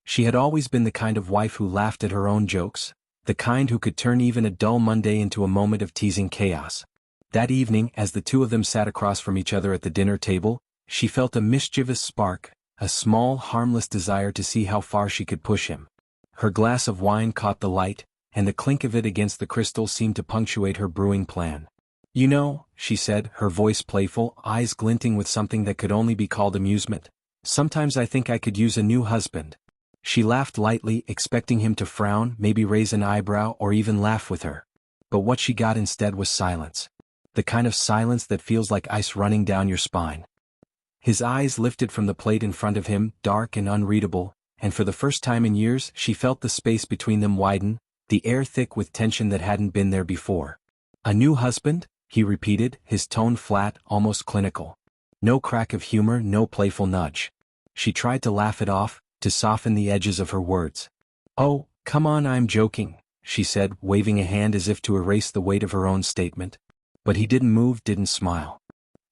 She had always been the kind of wife who laughed at her own jokes, the kind who could turn even a dull Monday into a moment of teasing chaos. That evening, as the two of them sat across from each other at the dinner table, she felt a mischievous spark, a small, harmless desire to see how far she could push him. Her glass of wine caught the light, and the clink of it against the crystal seemed to punctuate her brewing plan. "You know," she said, her voice playful, eyes glinting with something that could only be called amusement, "sometimes I think I could use a new husband." She laughed lightly, expecting him to frown, maybe raise an eyebrow or even laugh with her. But what she got instead was silence. The kind of silence that feels like ice running down your spine. His eyes lifted from the plate in front of him, dark and unreadable, and for the first time in years she felt the space between them widen, the air thick with tension that hadn't been there before. "A new husband?" he repeated, his tone flat, almost clinical. No crack of humor, no playful nudge. She tried to laugh it off, to soften the edges of her words. "Oh, come on, I'm joking," she said, waving a hand as if to erase the weight of her own statement. But he didn't move, didn't smile.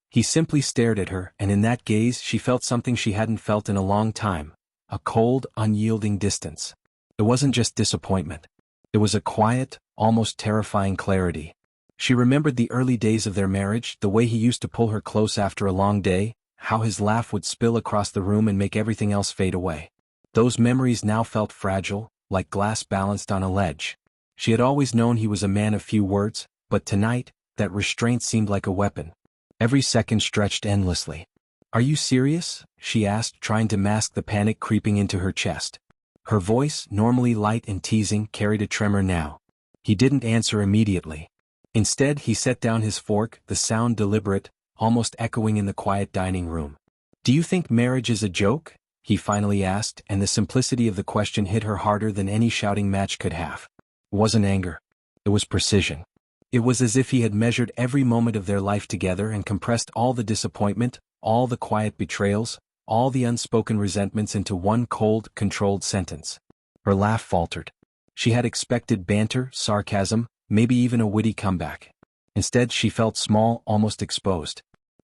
He simply stared at her, and in that gaze she felt something she hadn't felt in a long time, a cold, unyielding distance. It wasn't just disappointment. It was a quiet, almost terrifying clarity. She remembered the early days of their marriage, the way he used to pull her close after a long day, how his laugh would spill across the room and make everything else fade away. Those memories now felt fragile, like glass balanced on a ledge. She had always known he was a man of few words, but tonight, that restraint seemed like a weapon. Every second stretched endlessly. "Are you serious?" she asked, trying to mask the panic creeping into her chest. Her voice, normally light and teasing, carried a tremor now. He didn't answer immediately. Instead, he set down his fork, the sound deliberate, almost echoing in the quiet dining room. "Do you think marriage is a joke?" he finally asked, and the simplicity of the question hit her harder than any shouting match could have. It wasn't anger. It was precision. It was as if he had measured every moment of their life together and compressed all the disappointment, all the quiet betrayals, all the unspoken resentments into one cold, controlled sentence. Her laugh faltered. She had expected banter, sarcasm, maybe even a witty comeback. Instead, she felt small, almost exposed.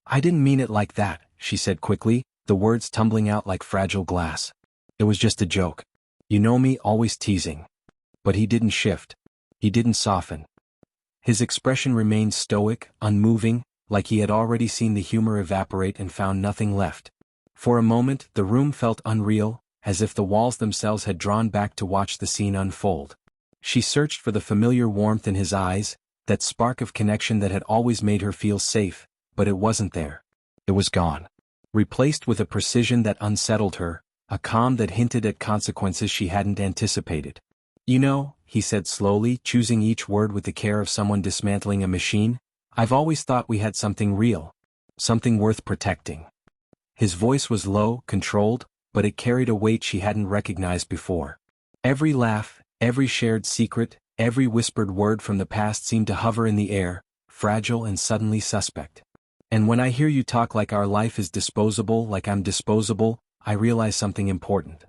"I didn't mean it like that," she said quickly, the words tumbling out like fragile glass. "It was just a joke. You know me, always teasing." But he didn't shift. He didn't soften. His expression remained stoic, unmoving, like he had already seen the humor evaporate and found nothing left. For a moment, the room felt unreal, as if the walls themselves had drawn back to watch the scene unfold. She searched for the familiar warmth in his eyes, that spark of connection that had always made her feel safe, but it wasn't there. It was gone. Replaced with a precision that unsettled her, a calm that hinted at consequences she hadn't anticipated. "You know," he said slowly, choosing each word with the care of someone dismantling a machine, "I've always thought we had something real. Something worth protecting." His voice was low, controlled, but it carried a weight she hadn't recognized before. Every laugh, every shared secret, every whispered word from the past seemed to hover in the air, fragile and suddenly suspect. "And when I hear you talk like our life is disposable, like I'm disposable, I realize something important."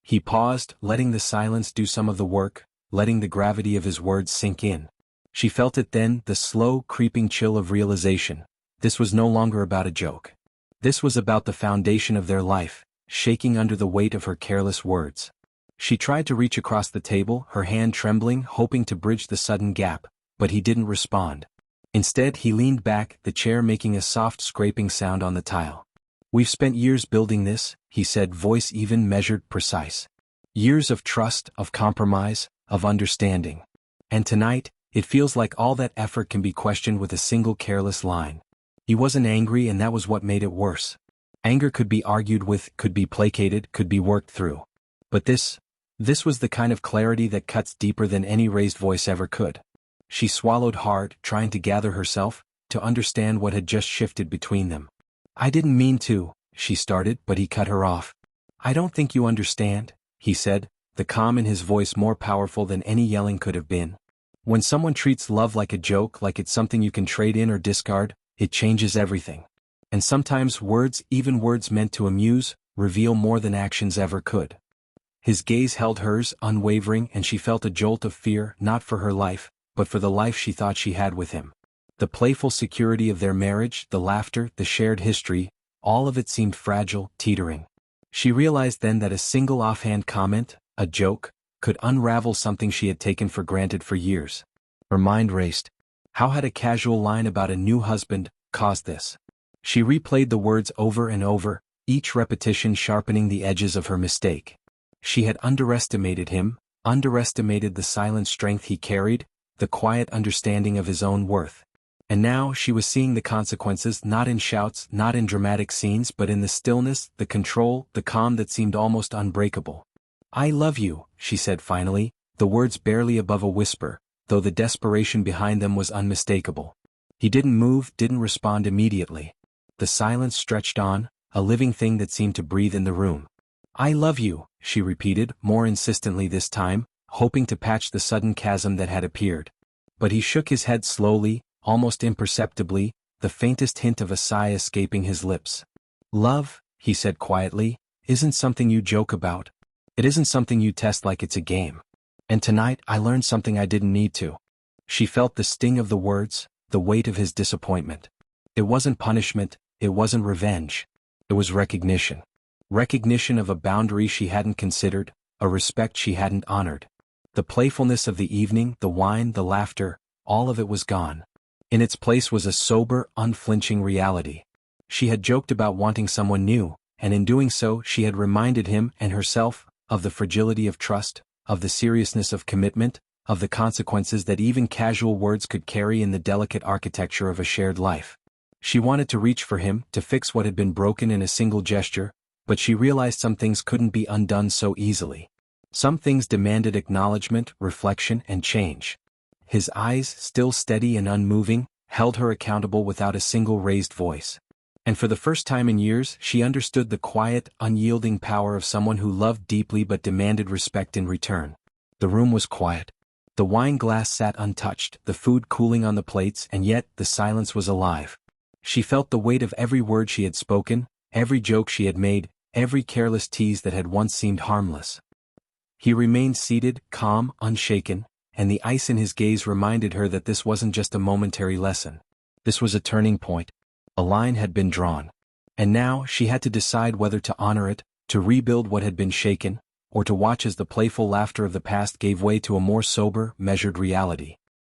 He paused, letting the silence do some of the work, letting the gravity of his words sink in. She felt it then, the slow, creeping chill of realization. This was no longer about a joke. This was about the foundation of their life, shaking under the weight of her careless words. She tried to reach across the table, her hand trembling, hoping to bridge the sudden gap, but he didn't respond. Instead, he leaned back, the chair making a soft scraping sound on the tile. "We've spent years building this," he said, voice even, measured, precise. "Years of trust, of compromise, of understanding. And tonight, it feels like all that effort can be questioned with a single careless line." He wasn't angry, and that was what made it worse. Anger could be argued with, could be placated, could be worked through. But this was the kind of clarity that cuts deeper than any raised voice ever could. She swallowed hard, trying to gather herself, to understand what had just shifted between them. "I didn't mean to," she started, but he cut her off. "I don't think you understand," he said, the calm in his voice more powerful than any yelling could have been. "When someone treats love like a joke, like it's something you can trade in or discard, it changes everything. And sometimes words, even words meant to amuse, reveal more than actions ever could." His gaze held hers, unwavering, and she felt a jolt of fear, not for her life, but for the life she thought she had with him. The playful security of their marriage, the laughter, the shared history, all of it seemed fragile, teetering. She realized then that a single offhand comment, a joke, could unravel something she had taken for granted for years. Her mind raced. How had a casual line about a new husband caused this? She replayed the words over and over, each repetition sharpening the edges of her mistake. She had underestimated him, underestimated the silent strength he carried, the quiet understanding of his own worth. And now she was seeing the consequences not in shouts, not in dramatic scenes, but in the stillness, the control, the calm that seemed almost unbreakable. "I love you," she said finally, the words barely above a whisper, though the desperation behind them was unmistakable. He didn't move, didn't respond immediately. The silence stretched on, a living thing that seemed to breathe in the room. "I love you," she repeated, more insistently this time, hoping to patch the sudden chasm that had appeared. But he shook his head slowly, almost imperceptibly, the faintest hint of a sigh escaping his lips. "Love," he said quietly, "isn't something you joke about. It isn't something you test like it's a game. And tonight I learned something I didn't need to." She felt the sting of the words, the weight of his disappointment. It wasn't punishment, it wasn't revenge. It was recognition. Recognition of a boundary she hadn't considered, a respect she hadn't honored. The playfulness of the evening, the wine, the laughter, all of it was gone. In its place was a sober, unflinching reality. She had joked about wanting someone new, and in doing so she had reminded him and herself of the fragility of trust, of the seriousness of commitment, of the consequences that even casual words could carry in the delicate architecture of a shared life. She wanted to reach for him, to fix what had been broken in a single gesture, but she realized some things couldn't be undone so easily. Some things demanded acknowledgement, reflection, and change. His eyes, still steady and unmoving, held her accountable without a single raised voice. And for the first time in years she understood the quiet, unyielding power of someone who loved deeply but demanded respect in return. The room was quiet. The wine glass sat untouched, the food cooling on the plates, and yet the silence was alive. She felt the weight of every word she had spoken, every joke she had made, every careless tease that had once seemed harmless. He remained seated, calm, unshaken, and the ice in his gaze reminded her that this wasn't just a momentary lesson. This was a turning point. A line had been drawn. And now she had to decide whether to honor it, to rebuild what had been shaken, or to watch as the playful laughter of the past gave way to a more sober, measured reality.